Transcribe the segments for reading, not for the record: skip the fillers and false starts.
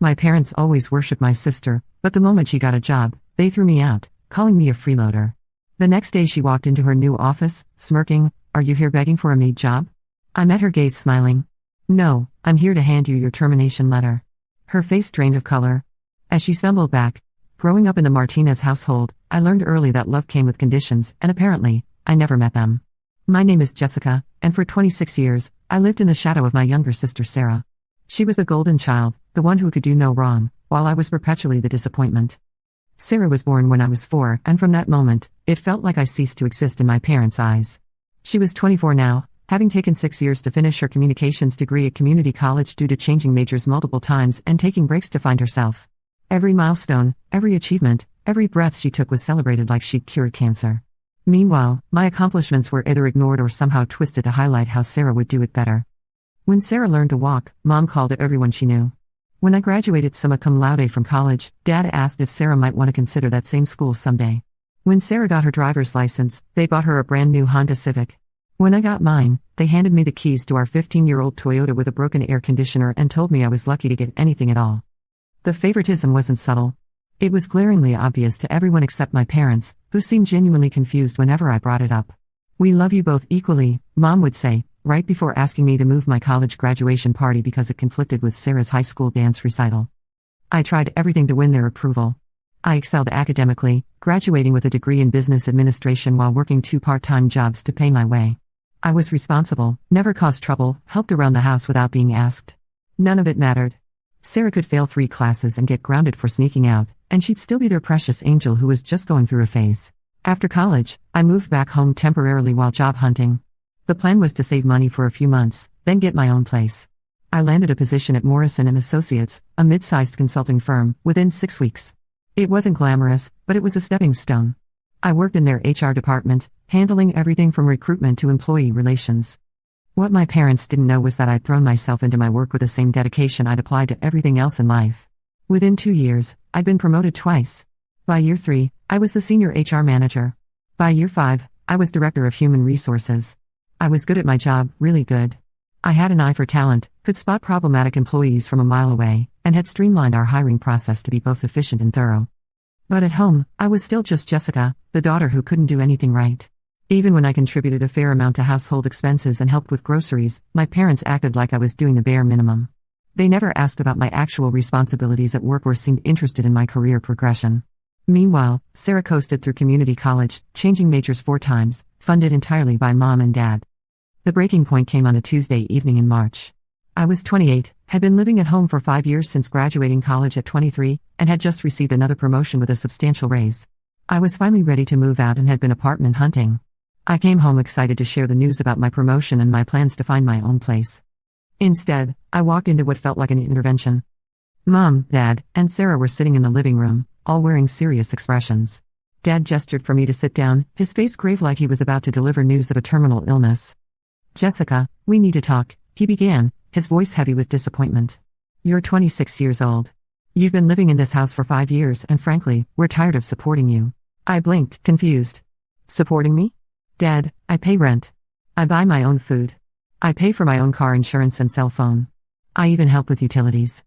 My parents always worshipped my sister, but the moment she got a job, they threw me out, calling me a freeloader. The next day she walked into her new office, smirking, "Are you here begging for a maid job?" I met her gaze smiling. "No, I'm here to hand you your termination letter." Her face drained of color. As she stumbled back, growing up in the Martinez household, I learned early that love came with conditions, and apparently, I never met them. My name is Jessica, and for 26 years, I lived in the shadow of my younger sister Sarah. She was the golden child, the one who could do no wrong, while I was perpetually the disappointment. Sarah was born when I was 4, and from that moment, it felt like I ceased to exist in my parents' eyes. She was 24 now, having taken 6 years to finish her communications degree at community college due to changing majors multiple times and taking breaks to find herself. Every milestone, every achievement, every breath she took was celebrated like she'd cured cancer. Meanwhile, my accomplishments were either ignored or somehow twisted to highlight how Sarah would do it better. When Sarah learned to walk, Mom called it everyone she knew. When I graduated summa cum laude from college, Dad asked if Sarah might want to consider that same school someday. When Sarah got her driver's license, they bought her a brand new Honda Civic. When I got mine, they handed me the keys to our 15-year-old Toyota with a broken air conditioner and told me I was lucky to get anything at all. The favoritism wasn't subtle. It was glaringly obvious to everyone except my parents, who seemed genuinely confused whenever I brought it up. "We love you both equally," Mom would say, right before asking me to move my college graduation party because it conflicted with Sarah's high school dance recital. I tried everything to win their approval. I excelled academically, graduating with a degree in business administration while working 2 part-time jobs to pay my way. I was responsible, never caused trouble, helped around the house without being asked. None of it mattered. Sarah could fail 3 classes and get grounded for sneaking out, and she'd still be their precious angel who was just going through a phase. After college, I moved back home temporarily while job hunting. The plan was to save money for a few months, then get my own place. I landed a position at Morrison & Associates, a mid-sized consulting firm, within 6 weeks. It wasn't glamorous, but it was a stepping stone. I worked in their HR department, handling everything from recruitment to employee relations. What my parents didn't know was that I'd thrown myself into my work with the same dedication I'd applied to everything else in life. Within 2 years, I'd been promoted twice. By year 3, I was the senior HR manager. By year 5, I was director of human resources. I was good at my job, really good. I had an eye for talent, could spot problematic employees from a mile away, and had streamlined our hiring process to be both efficient and thorough. But at home, I was still just Jessica, the daughter who couldn't do anything right. Even when I contributed a fair amount to household expenses and helped with groceries, my parents acted like I was doing the bare minimum. They never asked about my actual responsibilities at work or seemed interested in my career progression. Meanwhile, Sarah coasted through community college, changing majors 4 times, funded entirely by Mom and Dad. The breaking point came on a Tuesday evening in March. I was 28, had been living at home for 5 years since graduating college at 23, and had just received another promotion with a substantial raise. I was finally ready to move out and had been apartment hunting. I came home excited to share the news about my promotion and my plans to find my own place. Instead, I walked into what felt like an intervention. Mom, Dad, and Sarah were sitting in the living room, all wearing serious expressions. Dad gestured for me to sit down, his face grave like he was about to deliver news of a terminal illness. "Jessica, we need to talk," he began, his voice heavy with disappointment. "You're 26 years old. You've been living in this house for 5 years and frankly, we're tired of supporting you." I blinked, confused. "Supporting me?" "Dad, I pay rent. I buy my own food. I pay for my own car insurance and cell phone. I even help with utilities."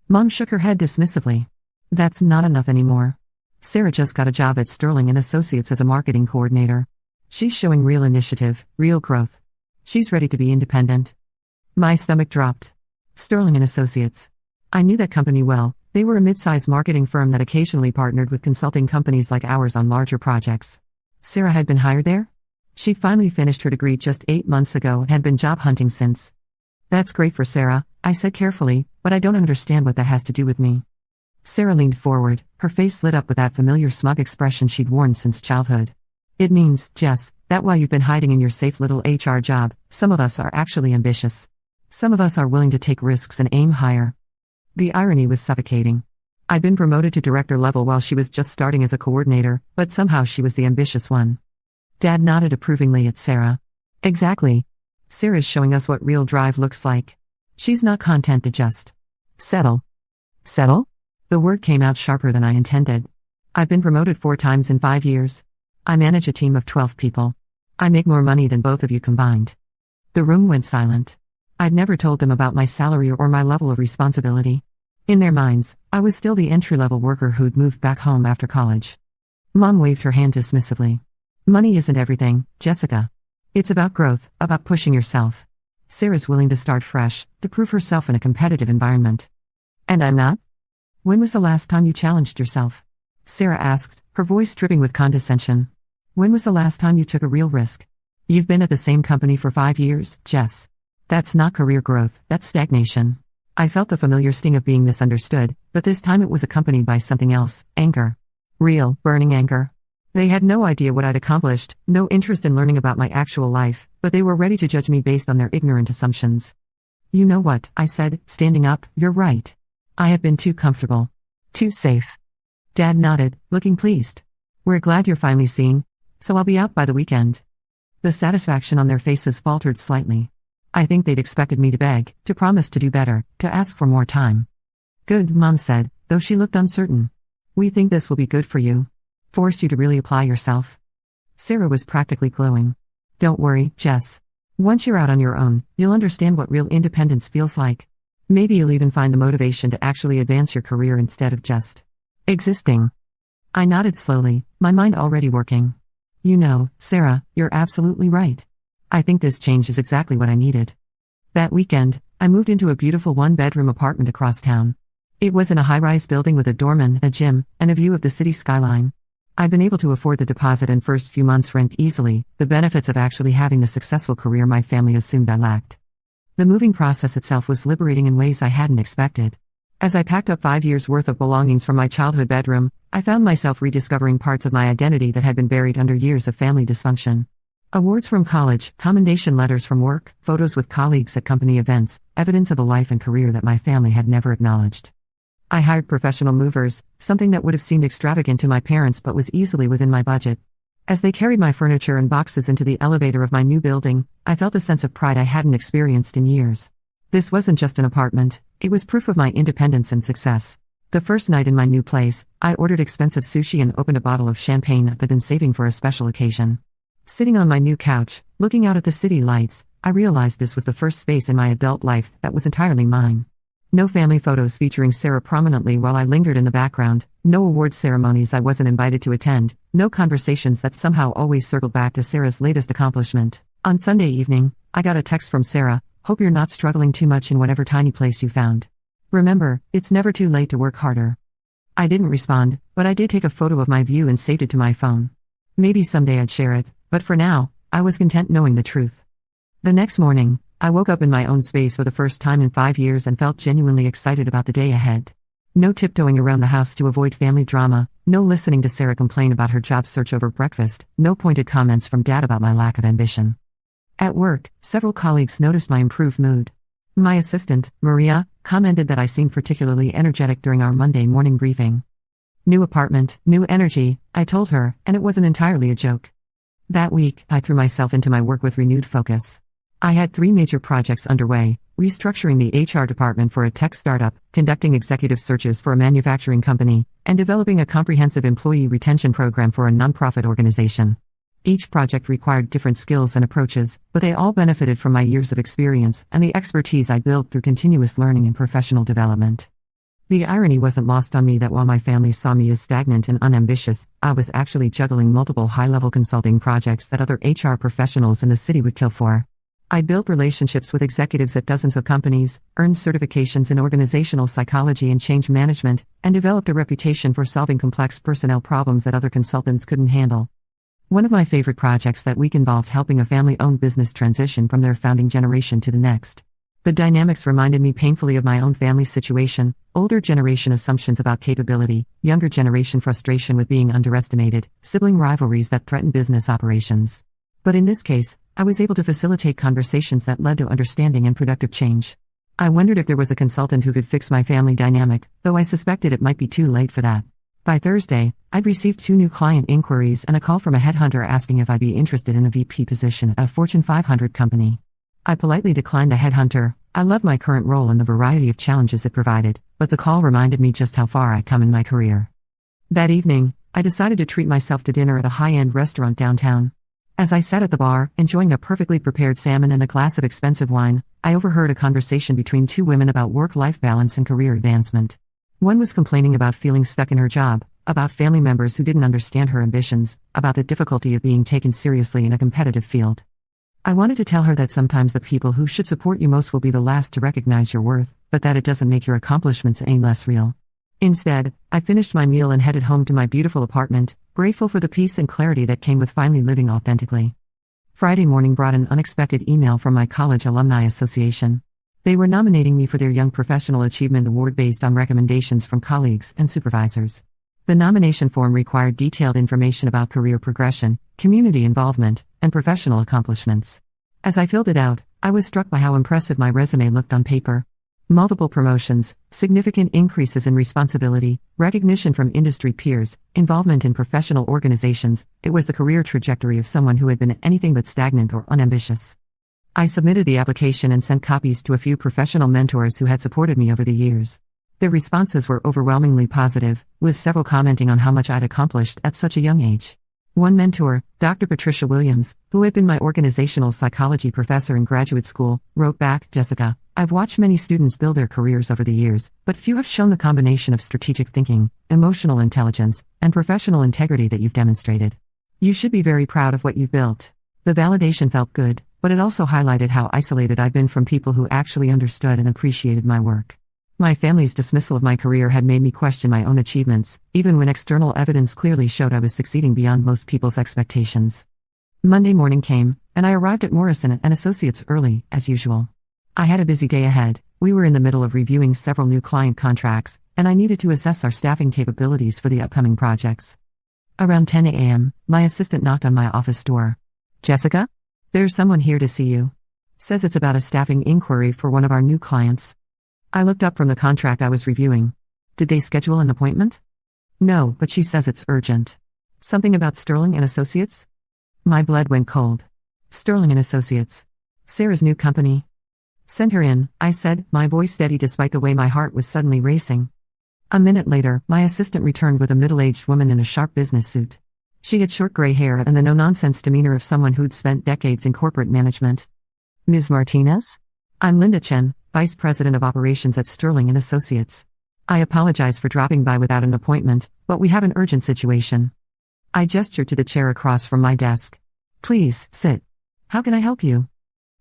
Mom shook her head dismissively. "That's not enough anymore. Sarah just got a job at Sterling & Associates as a marketing coordinator. She's showing real initiative, real growth. She's ready to be independent." My stomach dropped. Sterling & Associates. I knew that company well. They were a mid-sized marketing firm that occasionally partnered with consulting companies like ours on larger projects. Sarah had been hired there? She'd finally finished her degree just 8 months ago and had been job hunting since. "That's great for Sarah," I said carefully, "but I don't understand what that has to do with me." Sarah leaned forward, her face lit up with that familiar smug expression she'd worn since childhood. "It means, Jess, that while you've been hiding in your safe little HR job, some of us are actually ambitious. Some of us are willing to take risks and aim higher." The irony was suffocating. I'd been promoted to director level while she was just starting as a coordinator, but somehow she was the ambitious one. Dad nodded approvingly at Sarah. "Exactly. Sarah's showing us what real drive looks like. She's not content to just settle." "Settle?" The word came out sharper than I intended. "I've been promoted 4 times in 5 years. I manage a team of 12 people. I make more money than both of you combined." The room went silent. I'd never told them about my salary or my level of responsibility. In their minds, I was still the entry-level worker who'd moved back home after college. Mom waved her hand dismissively. Money isn't everything, Jessica. It's about growth, about pushing yourself. Sarah's willing to start fresh, to prove herself in a competitive environment. And I'm not? When was the last time you challenged yourself? Sarah asked, her voice dripping with condescension. When was the last time you took a real risk? You've been at the same company for 5 years, Jess. That's not career growth, that's stagnation. I felt the familiar sting of being misunderstood, but this time it was accompanied by something else, anger. Real, burning anger. They had no idea what I'd accomplished, no interest in learning about my actual life, but they were ready to judge me based on their ignorant assumptions. You know what, I said, standing up, you're right. I have been too comfortable. Too safe. Dad nodded, looking pleased. We're glad you're finally seeing, so I'll be out by the weekend. The satisfaction on their faces faltered slightly. I think they'd expected me to beg, to promise to do better, to ask for more time. Good, Mom said, though she looked uncertain. We think this will be good for you. Force you to really apply yourself. Sarah was practically glowing. Don't worry, Jess. Once you're out on your own, you'll understand what real independence feels like. Maybe you'll even find the motivation to actually advance your career instead of just existing. I nodded slowly, my mind already working. You know, Sarah, you're absolutely right. I think this change is exactly what I needed. That weekend, I moved into a beautiful one-bedroom apartment across town. It was in a high-rise building with a doorman, a gym, and a view of the city skyline. I'd been able to afford the deposit and first few months' rent easily, the benefits of actually having the successful career my family assumed I lacked. The moving process itself was liberating in ways I hadn't expected. As I packed up 5 years' worth of belongings from my childhood bedroom, I found myself rediscovering parts of my identity that had been buried under years of family dysfunction. Awards from college, commendation letters from work, photos with colleagues at company events, evidence of a life and career that my family had never acknowledged. I hired professional movers, something that would have seemed extravagant to my parents but was easily within my budget. As they carried my furniture and boxes into the elevator of my new building, I felt a sense of pride I hadn't experienced in years. This wasn't just an apartment, it was proof of my independence and success. The first night in my new place, I ordered expensive sushi and opened a bottle of champagne I'd been saving for a special occasion. Sitting on my new couch, looking out at the city lights, I realized this was the first space in my adult life that was entirely mine. No family photos featuring Sarah prominently while I lingered in the background, no award ceremonies I wasn't invited to attend, no conversations that somehow always circled back to Sarah's latest accomplishment. On Sunday evening, I got a text from Sarah, "Hope you're not struggling too much in whatever tiny place you found. Remember, it's never too late to work harder." I didn't respond, but I did take a photo of my view and saved it to my phone. Maybe someday I'd share it, but for now, I was content knowing the truth. The next morning, I woke up in my own space for the first time in 5 years and felt genuinely excited about the day ahead. No tiptoeing around the house to avoid family drama, no listening to Sarah complain about her job search over breakfast, no pointed comments from Dad about my lack of ambition. At work, several colleagues noticed my improved mood. My assistant, Maria, commented that I seemed particularly energetic during our Monday morning briefing. New apartment, new energy, I told her, and it wasn't entirely a joke. That week, I threw myself into my work with renewed focus. I had 3 major projects underway: restructuring the HR department for a tech startup, conducting executive searches for a manufacturing company, and developing a comprehensive employee retention program for a nonprofit organization. Each project required different skills and approaches, but they all benefited from my years of experience and the expertise I built through continuous learning and professional development. The irony wasn't lost on me that while my family saw me as stagnant and unambitious, I was actually juggling multiple high-level consulting projects that other HR professionals in the city would kill for. I built relationships with executives at dozens of companies, earned certifications in organizational psychology and change management, and developed a reputation for solving complex personnel problems that other consultants couldn't handle. One of my favorite projects that week involved helping a family-owned business transition from their founding generation to the next. The dynamics reminded me painfully of my own family's situation: older generation assumptions about capability, younger generation frustration with being underestimated, sibling rivalries that threaten business operations. But in this case, I was able to facilitate conversations that led to understanding and productive change. I wondered if there was a consultant who could fix my family dynamic, though I suspected it might be too late for that. By Thursday, I'd received 2 new client inquiries and a call from a headhunter asking if I'd be interested in a VP position at a Fortune 500 company. I politely declined the headhunter. I loved my current role and the variety of challenges it provided, but the call reminded me just how far I'd come in my career. That evening, I decided to treat myself to dinner at a high-end restaurant downtown. As I sat at the bar, enjoying a perfectly prepared salmon and a glass of expensive wine, I overheard a conversation between two women about work-life balance and career advancement. One was complaining about feeling stuck in her job, about family members who didn't understand her ambitions, about the difficulty of being taken seriously in a competitive field. I wanted to tell her that sometimes the people who should support you most will be the last to recognize your worth, but that it doesn't make your accomplishments any less real. Instead, I finished my meal and headed home to my beautiful apartment, grateful for the peace and clarity that came with finally living authentically. Friday morning brought an unexpected email from my college alumni association. They were nominating me for their Young Professional Achievement Award based on recommendations from colleagues and supervisors. The nomination form required detailed information about career progression, community involvement, and professional accomplishments. As I filled it out, I was struck by how impressive my resume looked on paper. Multiple promotions, significant increases in responsibility, recognition from industry peers, involvement in professional organizations. It was the career trajectory of someone who had been anything but stagnant or unambitious. I submitted the application and sent copies to a few professional mentors who had supported me over the years. Their responses were overwhelmingly positive, with several commenting on how much I'd accomplished at such a young age. One mentor, Dr. Patricia Williams, who had been my organizational psychology professor in graduate school, wrote back, "Jessica, I've watched many students build their careers over the years, but few have shown the combination of strategic thinking, emotional intelligence, and professional integrity that you've demonstrated. You should be very proud of what you've built." The validation felt good, but it also highlighted how isolated I'd been from people who actually understood and appreciated my work. My family's dismissal of my career had made me question my own achievements, even when external evidence clearly showed I was succeeding beyond most people's expectations. Monday morning came, and I arrived at Morrison & Associates early, as usual. I had a busy day ahead. We were in the middle of reviewing several new client contracts, and I needed to assess our staffing capabilities for the upcoming projects. Around 10 a.m., my assistant knocked on my office door. "Jessica? There's someone here to see you. Says it's about a staffing inquiry for one of our new clients." I looked up from the contract I was reviewing. "Did they schedule an appointment?" "No, but she says it's urgent." "Something about Sterling & Associates?" My blood went cold. Sterling & Associates. Sarah's new company. "Send her in," I said, my voice steady despite the way my heart was suddenly racing. A minute later, my assistant returned with a middle-aged woman in a sharp business suit. She had short gray hair and the no-nonsense demeanor of someone who'd spent decades in corporate management. "Ms. Martinez? I'm Linda Chen, Vice President of Operations at Sterling & Associates. I apologize for dropping by without an appointment, but we have an urgent situation." I gestured to the chair across from my desk. "Please, sit. How can I help you?"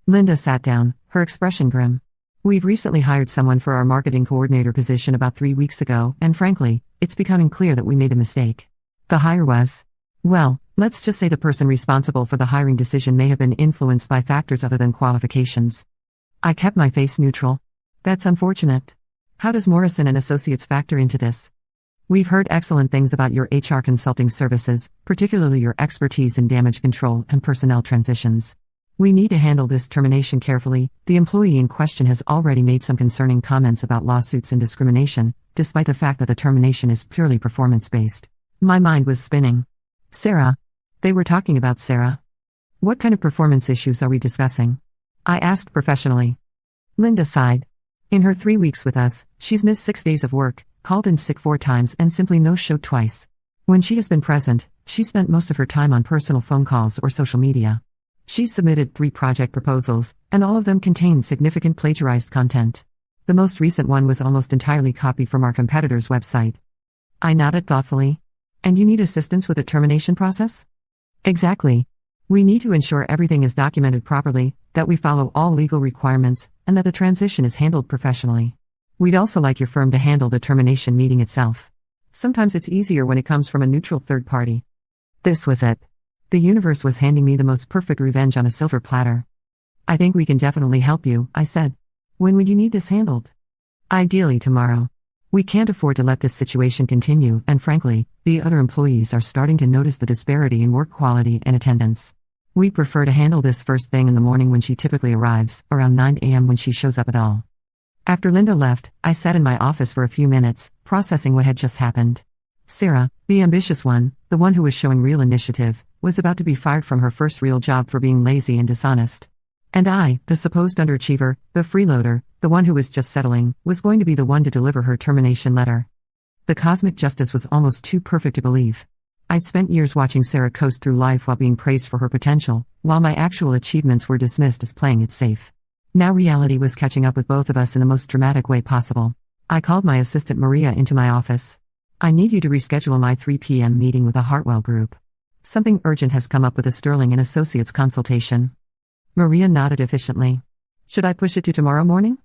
Linda sat down, her expression grim. "We've recently hired someone for our marketing coordinator position about 3 weeks ago, and frankly, it's becoming clear that we made a mistake. The hire was, well, let's just say the person responsible for the hiring decision may have been influenced by factors other than qualifications." I kept my face neutral. "That's unfortunate. How does Morrison & Associates factor into this?" "We've heard excellent things about your HR consulting services, particularly your expertise in damage control and personnel transitions. We need to handle this termination carefully. The employee in question has already made some concerning comments about lawsuits and discrimination, despite the fact that the termination is purely performance-based." My mind was spinning. "Sarah?" They were talking about Sarah. "What kind of performance issues are we discussing?" I asked professionally. Linda sighed. "In her 3 weeks with us, she's missed 6 days of work, called in sick 4 times and simply no-showed twice. When she has been present, she spent most of her time on personal phone calls or social media. She's submitted 3 project proposals, and all of them contained significant plagiarized content. The most recent one was almost entirely copied from our competitor's website." I nodded thoughtfully. "And you need assistance with the termination process?" "Exactly. We need to ensure everything is documented properly, that we follow all legal requirements, and that the transition is handled professionally. We'd also like your firm to handle the termination meeting itself. Sometimes it's easier when it comes from a neutral third party." This was it. The universe was handing me the most perfect revenge on a silver platter. "I think we can definitely help you," I said. "When would you need this handled?" "Ideally tomorrow. We can't afford to let this situation continue, and frankly, the other employees are starting to notice the disparity in work quality and attendance. We'd prefer to handle this first thing in the morning when she typically arrives, around 9 a.m. when she shows up at all." After Linda left, I sat in my office for a few minutes, processing what had just happened. Sarah, the ambitious one, the one who was showing real initiative, was about to be fired from her first real job for being lazy and dishonest. And I, the supposed underachiever, the freeloader, the one who was just settling, was going to be the one to deliver her termination letter. The cosmic justice was almost too perfect to believe. I'd spent years watching Sarah coast through life while being praised for her potential, while my actual achievements were dismissed as playing it safe. Now reality was catching up with both of us in the most dramatic way possible. I called my assistant Maria into my office. "I need you to reschedule my 3 p.m. meeting with the Hartwell Group. Something urgent has come up with a Sterling and Associates consultation." Maria nodded efficiently. "Should I push it to tomorrow morning?"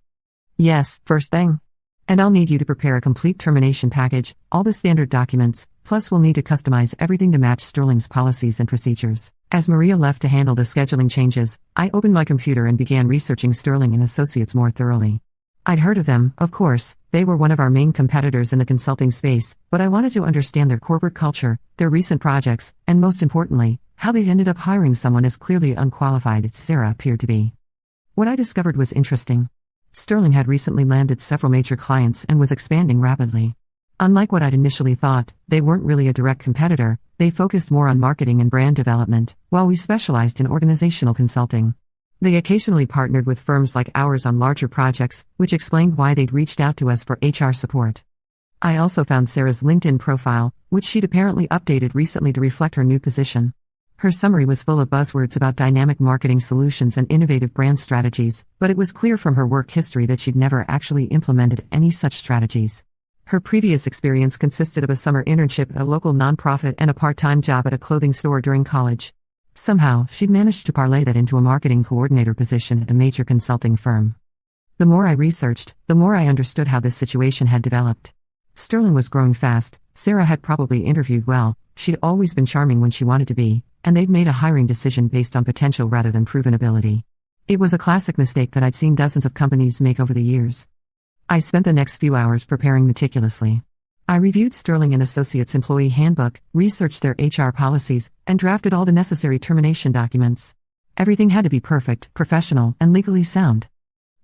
"Yes, first thing. And I'll need you to prepare a complete termination package, all the standard documents, plus we'll need to customize everything to match Sterling's policies and procedures." As Maria left to handle the scheduling changes, I opened my computer and began researching Sterling and Associates more thoroughly. I'd heard of them, of course, they were one of our main competitors in the consulting space, but I wanted to understand their corporate culture, their recent projects, and most importantly, how they ended up hiring someone as clearly unqualified as Sarah appeared to be. What I discovered was interesting. Sterling had recently landed several major clients and was expanding rapidly. Unlike what I'd initially thought, they weren't really a direct competitor, they focused more on marketing and brand development, while we specialized in organizational consulting. They occasionally partnered with firms like ours on larger projects, which explained why they'd reached out to us for HR support. I also found Sarah's LinkedIn profile, which she'd apparently updated recently to reflect her new position. Her summary was full of buzzwords about dynamic marketing solutions and innovative brand strategies, but it was clear from her work history that she'd never actually implemented any such strategies. Her previous experience consisted of a summer internship at a local nonprofit and a part-time job at a clothing store during college. Somehow, she'd managed to parlay that into a marketing coordinator position at a major consulting firm. The more I researched, the more I understood how this situation had developed. Sterling was growing fast, Sarah had probably interviewed well, she'd always been charming when she wanted to be, and they'd made a hiring decision based on potential rather than proven ability. It was a classic mistake that I'd seen dozens of companies make over the years. I spent the next few hours preparing meticulously. I reviewed Sterling and Associates' employee handbook, researched their HR policies, and drafted all the necessary termination documents. Everything had to be perfect, professional, and legally sound.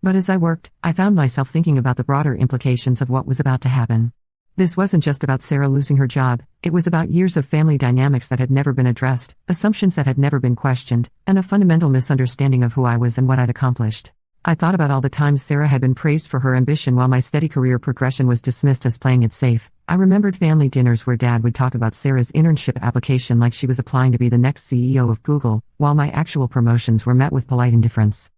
But as I worked, I found myself thinking about the broader implications of what was about to happen. This wasn't just about Sarah losing her job, it was about years of family dynamics that had never been addressed, assumptions that had never been questioned, and a fundamental misunderstanding of who I was and what I'd accomplished. I thought about all the times Sarah had been praised for her ambition while my steady career progression was dismissed as playing it safe. I remembered family dinners where Dad would talk about Sarah's internship application like she was applying to be the next CEO of Google, while my actual promotions were met with polite indifference.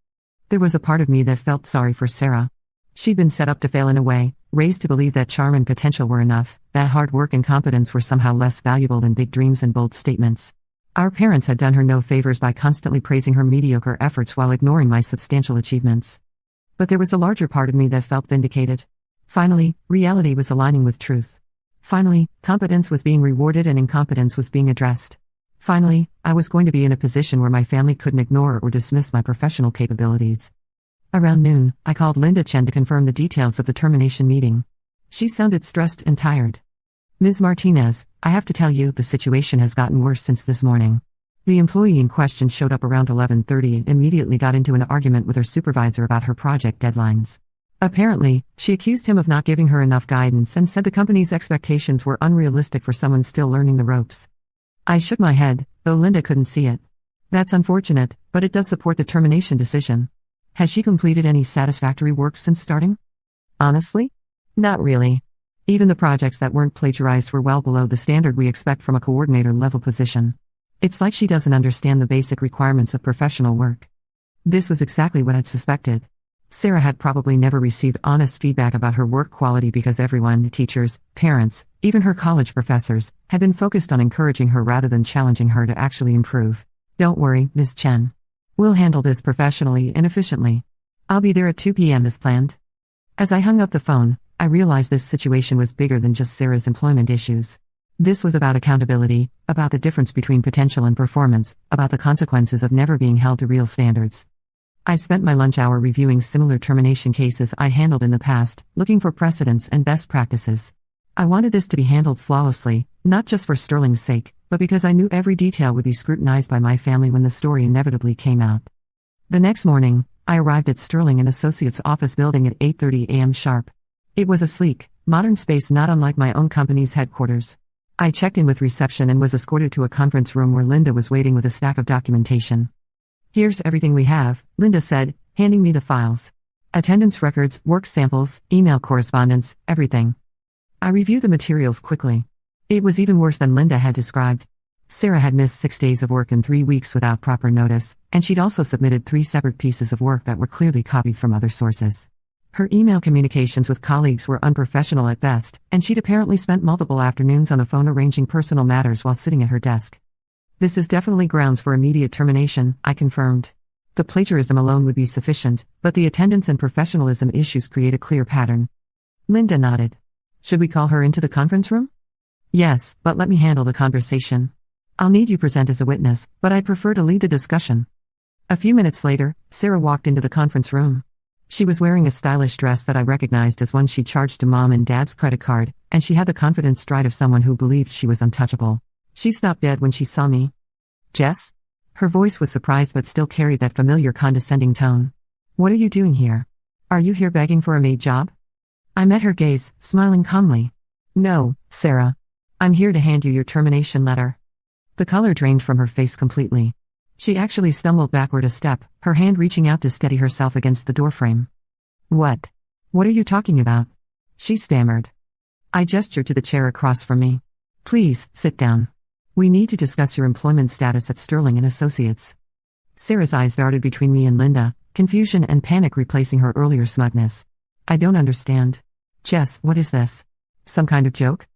There was a part of me that felt sorry for Sarah. She'd been set up to fail in a way, raised to believe that charm and potential were enough, that hard work and competence were somehow less valuable than big dreams and bold statements. Our parents had done her no favors by constantly praising her mediocre efforts while ignoring my substantial achievements. But there was a larger part of me that felt vindicated. Finally, reality was aligning with truth. Finally, competence was being rewarded and incompetence was being addressed. Finally, I was going to be in a position where my family couldn't ignore or dismiss my professional capabilities. Around noon, I called Linda Chen to confirm the details of the termination meeting. She sounded stressed and tired. "Ms. Martinez, I have to tell you, the situation has gotten worse since this morning." The employee in question showed up around 11:30 and immediately got into an argument with her supervisor about her project deadlines. Apparently, she accused him of not giving her enough guidance and said the company's expectations were unrealistic for someone still learning the ropes. I shook my head, though Linda couldn't see it. "That's unfortunate, but it does support the termination decision." "Has she completed any satisfactory work since starting?" "Honestly? Not really. Even the projects that weren't plagiarized were well below the standard we expect from a coordinator-level position. It's like she doesn't understand the basic requirements of professional work." This was exactly what I'd suspected. Sarah had probably never received honest feedback about her work quality because everyone, teachers, parents, even her college professors, had been focused on encouraging her rather than challenging her to actually improve. "Don't worry, Ms. Chen. We'll handle this professionally and efficiently. I'll be there at 2 p.m. as planned." As I hung up the phone, I realized this situation was bigger than just Sarah's employment issues. This was about accountability, about the difference between potential and performance, about the consequences of never being held to real standards. I spent my lunch hour reviewing similar termination cases I'd handled in the past, looking for precedents and best practices. I wanted this to be handled flawlessly, not just for Sterling's sake, but because I knew every detail would be scrutinized by my family when the story inevitably came out. The next morning, I arrived at Sterling and Associates' office building at 8:30 a.m. sharp. It was a sleek, modern space not unlike my own company's headquarters. I checked in with reception and was escorted to a conference room where Linda was waiting with a stack of documentation. "Here's everything we have," Linda said, handing me the files. "Attendance records, work samples, email correspondence, everything." I reviewed the materials quickly. It was even worse than Linda had described. Sarah had missed 6 days of work in 3 weeks without proper notice, and she'd also submitted 3 separate pieces of work that were clearly copied from other sources. Her email communications with colleagues were unprofessional at best, and she'd apparently spent multiple afternoons on the phone arranging personal matters while sitting at her desk. This is definitely grounds for immediate termination, I confirmed. The plagiarism alone would be sufficient, but the attendance and professionalism issues create a clear pattern. Linda nodded. Should we call her into the conference room? Yes, but let me handle the conversation. I'll need you present as a witness, but I'd prefer to lead the discussion. A few minutes later, Sarah walked into the conference room. She was wearing a stylish dress that I recognized as one she charged to Mom and Dad's credit card, and she had the confident stride of someone who believed she was untouchable. She stopped dead when she saw me. Jess? Her voice was surprised but still carried that familiar condescending tone. What are you doing here? Are you here begging for a maid job? I met her gaze, smiling calmly. No, Sarah. I'm here to hand you your termination letter. The color drained from her face completely. She actually stumbled backward a step, her hand reaching out to steady herself against the doorframe. What? What are you talking about? She stammered. I gestured to the chair across from me. Please, sit down. We need to discuss your employment status at Sterling & Associates. Sarah's eyes darted between me and Linda, confusion and panic replacing her earlier smugness. I don't understand. Jess, what is this? Some kind of joke?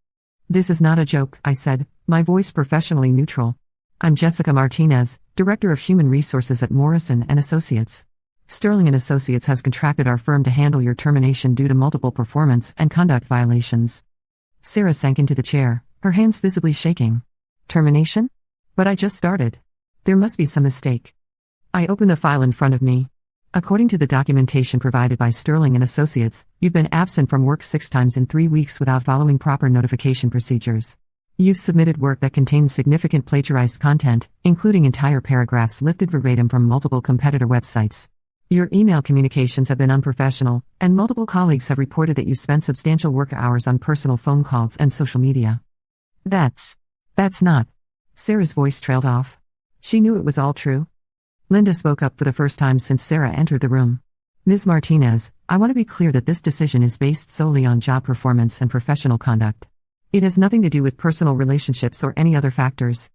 This is not a joke, I said, my voice professionally neutral. I'm Jessica Martinez, Director of Human Resources at Morrison & Associates. Sterling & Associates has contracted our firm to handle your termination due to multiple performance and conduct violations. Sarah sank into the chair, her hands visibly shaking. Termination? But I just started. There must be some mistake. I opened the file in front of me. According to the documentation provided by Sterling & Associates, you've been absent from work 6 times in 3 weeks without following proper notification procedures. You've submitted work that contains significant plagiarized content, including entire paragraphs lifted verbatim from multiple competitor websites. Your email communications have been unprofessional, and multiple colleagues have reported that you spent substantial work hours on personal phone calls and social media. That's not. Sarah's voice trailed off. She knew it was all true. Linda spoke up for the first time since Sarah entered the room. Ms. Martinez, I want to be clear that this decision is based solely on job performance and professional conduct. It has nothing to do with personal relationships or any other factors.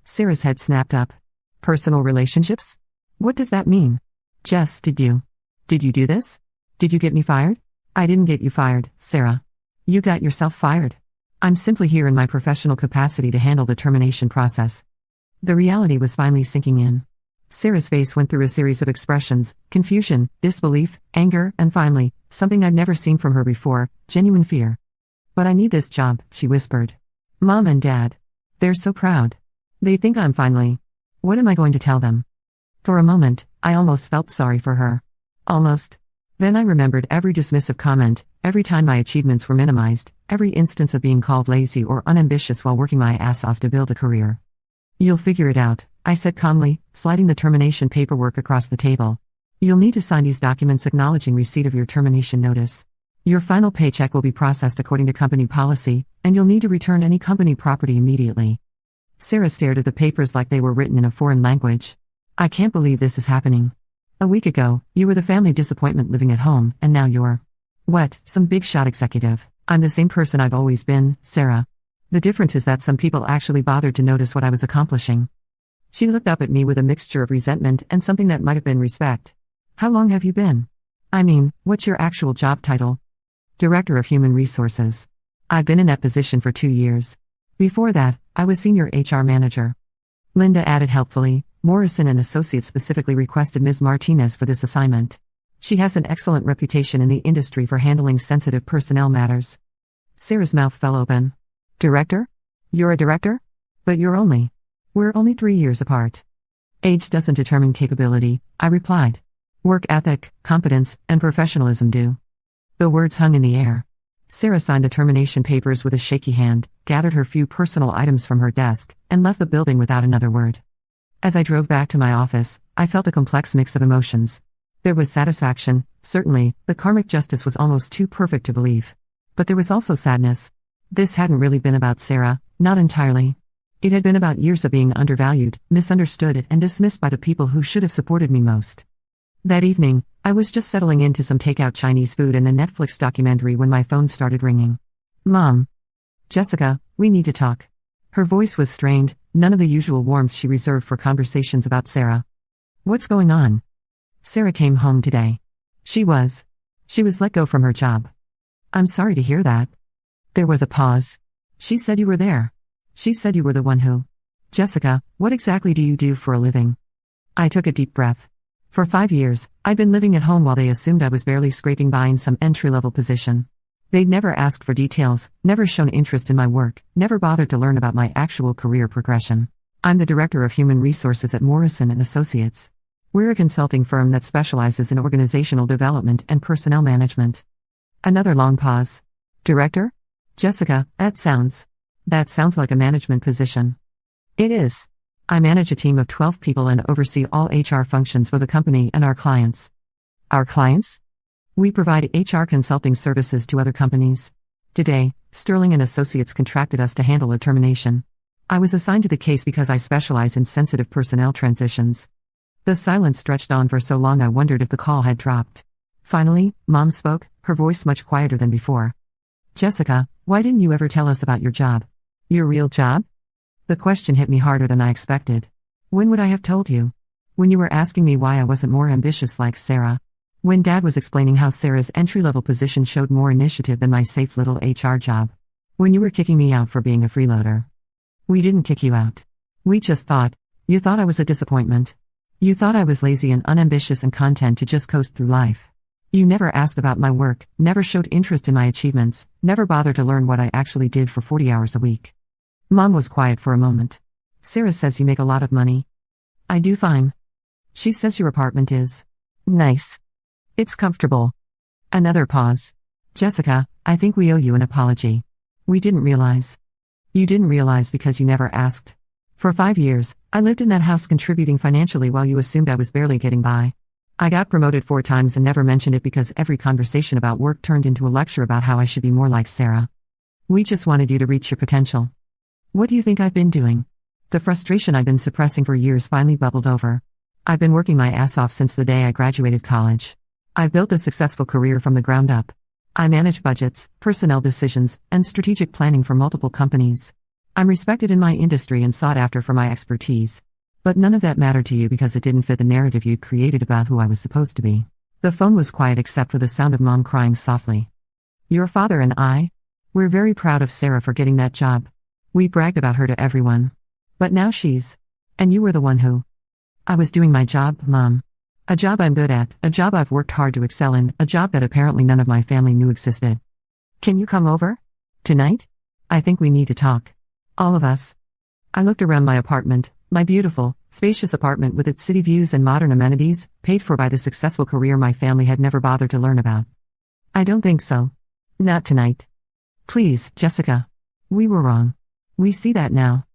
Sarah's head snapped up. Personal relationships? What does that mean? Jess, did you do this? Did you get me fired? I didn't get you fired, Sarah. You got yourself fired. I'm simply here in my professional capacity to handle the termination process. The reality was finally sinking in. Sarah's face went through a series of expressions: confusion, disbelief, anger, and finally, something I'd never seen from her before, genuine fear. But I need this job, she whispered. Mom and Dad. They're so proud. They think I'm finally. What am I going to tell them? For a moment, I almost felt sorry for her. Almost. Then I remembered every dismissive comment, every time my achievements were minimized, every instance of being called lazy or unambitious while working my ass off to build a career. You'll figure it out, I said calmly, sliding the termination paperwork across the table. You'll need to sign these documents acknowledging receipt of your termination notice. Your final paycheck will be processed according to company policy, and you'll need to return any company property immediately. Sarah stared at the papers like they were written in a foreign language. I can't believe this is happening. A week ago, you were the family disappointment living at home, and now you're... What, some big shot executive? I'm the same person I've always been, Sarah. The difference is that some people actually bothered to notice what I was accomplishing. She looked up at me with a mixture of resentment and something that might have been respect. How long have you been? I mean, what's your actual job title? Director of Human Resources. I've been in that position for 2 years. Before that, I was Senior HR Manager. Linda added helpfully, Morrison & Associates specifically requested Ms. Martinez for this assignment. She has an excellent reputation in the industry for handling sensitive personnel matters. Sarah's mouth fell open. Director? You're a director? But we're only 3 years apart. Age doesn't determine capability, I replied. Work ethic, competence, and professionalism do. The words hung in the air. Sarah signed the termination papers with a shaky hand, gathered her few personal items from her desk, and left the building without another word. As I drove back to my office, I felt a complex mix of emotions. There was satisfaction, certainly, the karmic justice was almost too perfect to believe. But there was also sadness. This hadn't really been about Sarah, not entirely. It had been about years of being undervalued, misunderstood, and dismissed by the people who should have supported me most. That evening, I was just settling into some takeout Chinese food and a Netflix documentary when my phone started ringing. Mom. Jessica, We need to talk. Her voice was strained, none of the usual warmth she reserved for conversations about Sarah. What's going on? Sarah came home today. She was let go from her job. I'm sorry to hear that. There was a pause. She said you were there. She said you were the one who. Jessica, what exactly do you do for a living? I took a deep breath. For 5 years, I'd been living at home while they assumed I was barely scraping by in some entry-level position. They'd never asked for details, never shown interest in my work, never bothered to learn about my actual career progression. I'm the Director of Human Resources at Morrison & Associates. We're a consulting firm that specializes in organizational development and personnel management. Another long pause. Director? Jessica, that sounds like a management position. It is. I manage a team of 12 people and oversee all HR functions for the company and our clients. Our clients? We provide HR consulting services to other companies. Today, Sterling & Associates contracted us to handle a termination. I was assigned to the case because I specialize in sensitive personnel transitions. The silence stretched on for so long I wondered if the call had dropped. Finally, Mom spoke, her voice much quieter than before. Jessica, why didn't you ever tell us about your job? Your real job? The question hit me harder than I expected. When would I have told you? When you were asking me why I wasn't more ambitious like Sarah. When Dad was explaining how Sarah's entry-level position showed more initiative than my safe little HR job. When you were kicking me out for being a freeloader. We didn't kick you out. We just thought. You thought I was a disappointment. You thought I was lazy and unambitious and content to just coast through life. You never asked about my work, never showed interest in my achievements, never bothered to learn what I actually did for 40 hours a week. Mom was quiet for a moment. Sarah says you make a lot of money. I do fine. She says your apartment is nice. It's comfortable. Another pause. Jessica, I think we owe you an apology. We didn't realize. You didn't realize because you never asked. For 5 years, I lived in that house contributing financially while you assumed I was barely getting by. I got promoted 4 times and never mentioned it because every conversation about work turned into a lecture about how I should be more like Sarah. We just wanted you to reach your potential. What do you think I've been doing? The frustration I've been suppressing for years finally bubbled over. I've been working my ass off since the day I graduated college. I've built a successful career from the ground up. I manage budgets, personnel decisions, and strategic planning for multiple companies. I'm respected in my industry and sought after for my expertise. But none of that mattered to you because it didn't fit the narrative you'd created about who I was supposed to be. The phone was quiet except for the sound of Mom crying softly. Your father and I? We're very proud of Sarah for getting that job. We bragged about her to everyone. But now she's. And you were the one who. I was doing my job, Mom. A job I'm good at, a job I've worked hard to excel in, a job that apparently none of my family knew existed. Can you come over? Tonight? I think we need to talk. All of us. I looked around my apartment, my beautiful, spacious apartment with its city views and modern amenities, paid for by the successful career my family had never bothered to learn about. I don't think so. Not tonight. Please, Jessica. We were wrong. We see that now.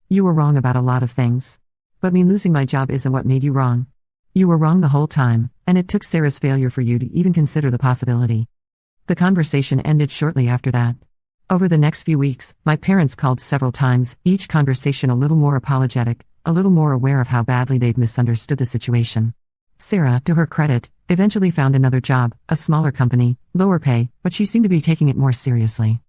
You were wrong about a lot of things. But me losing my job isn't what made you wrong. You were wrong the whole time, and it took Sarah's failure for you to even consider the possibility. The conversation ended shortly after that. Over the next few weeks, my parents called several times, each conversation a little more apologetic, a little more aware of how badly they'd misunderstood the situation. Sarah, to her credit, eventually found another job, a smaller company, lower pay, but she seemed to be taking it more seriously.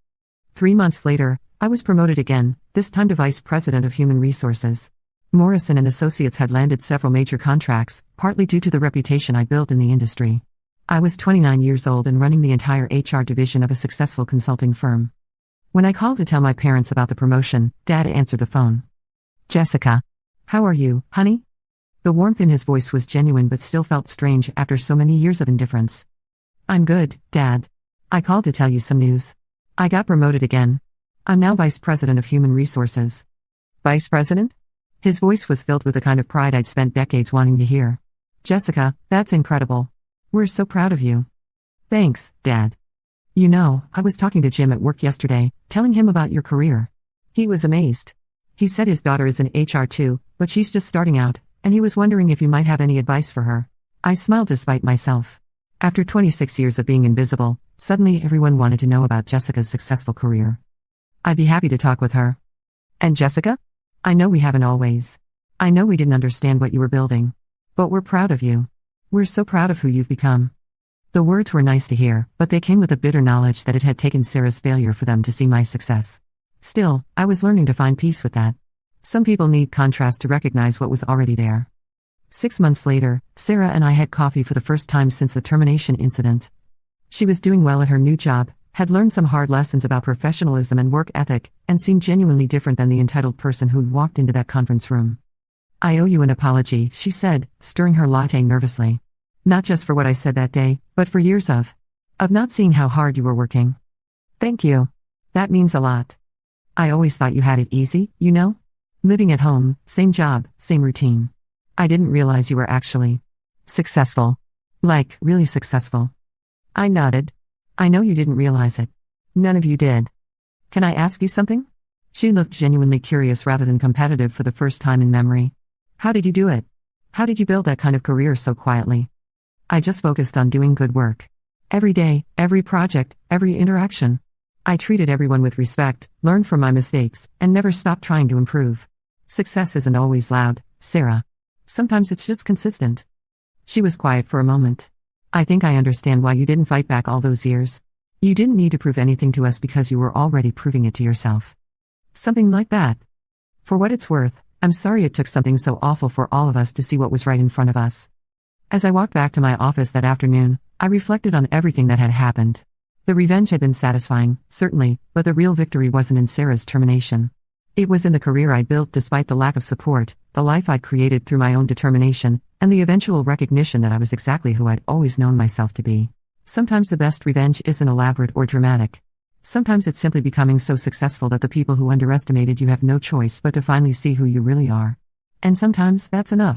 3 months later, I was promoted again, this time to Vice President of Human Resources. Morrison & Associates had landed several major contracts, partly due to the reputation I built in the industry. I was 29 years old and running the entire HR division of a successful consulting firm. When I called to tell my parents about the promotion, Dad answered the phone. Jessica. How are you, honey? The warmth in his voice was genuine but still felt strange after so many years of indifference. I'm good, Dad. I called to tell you some news. I got promoted again. I'm now Vice President of Human Resources. Vice President? His voice was filled with the kind of pride I'd spent decades wanting to hear. Jessica, that's incredible. We're so proud of you. Thanks, Dad. You know, I was talking to Jim at work yesterday, telling him about your career. He was amazed. He said his daughter is in HR too, but she's just starting out, and he was wondering if you might have any advice for her. I smiled despite myself. After 26 years of being invisible, suddenly everyone wanted to know about Jessica's successful career. I'd be happy to talk with her. And Jessica? I know we haven't always. I know we didn't understand what you were building. But we're proud of you. We're so proud of who you've become. The words were nice to hear, but they came with a bitter knowledge that it had taken Sarah's failure for them to see my success. Still, I was learning to find peace with that. Some people need contrast to recognize what was already there. 6 months later, Sarah and I had coffee for the first time since the termination incident. She was doing well at her new job, had learned some hard lessons about professionalism and work ethic, and seemed genuinely different than the entitled person who'd walked into that conference room. "I owe you an apology," she said, stirring her latte nervously. "Not just for what I said that day, but for years of not seeing how hard you were working." "Thank you. That means a lot. I always thought you had it easy, you know? Living at home, same job, same routine. I didn't realize you were actually successful. Like, really successful." I nodded. "I know you didn't realize it. None of you did. Can I ask you something?" She looked genuinely curious rather than competitive for the first time in memory. "How did you do it? How did you build that kind of career so quietly?" "I just focused on doing good work. Every day, every project, every interaction. I treated everyone with respect, learned from my mistakes, and never stopped trying to improve. Success isn't always loud, Sarah. Sometimes it's just consistent." She was quiet for a moment. "I think I understand why you didn't fight back all those years. You didn't need to prove anything to us because you were already proving it to yourself." Something like that. For what it's worth, I'm sorry it took something so awful for all of us to see what was right in front of us. As I walked back to my office that afternoon, I reflected on everything that had happened. The revenge had been satisfying, certainly, but the real victory wasn't in Sarah's termination. It was in the career I'd built despite the lack of support, the life I'd created through my own determination, and the eventual recognition that I was exactly who I'd always known myself to be. Sometimes the best revenge isn't elaborate or dramatic. Sometimes it's simply becoming so successful that the people who underestimated you have no choice but to finally see who you really are. And sometimes that's enough.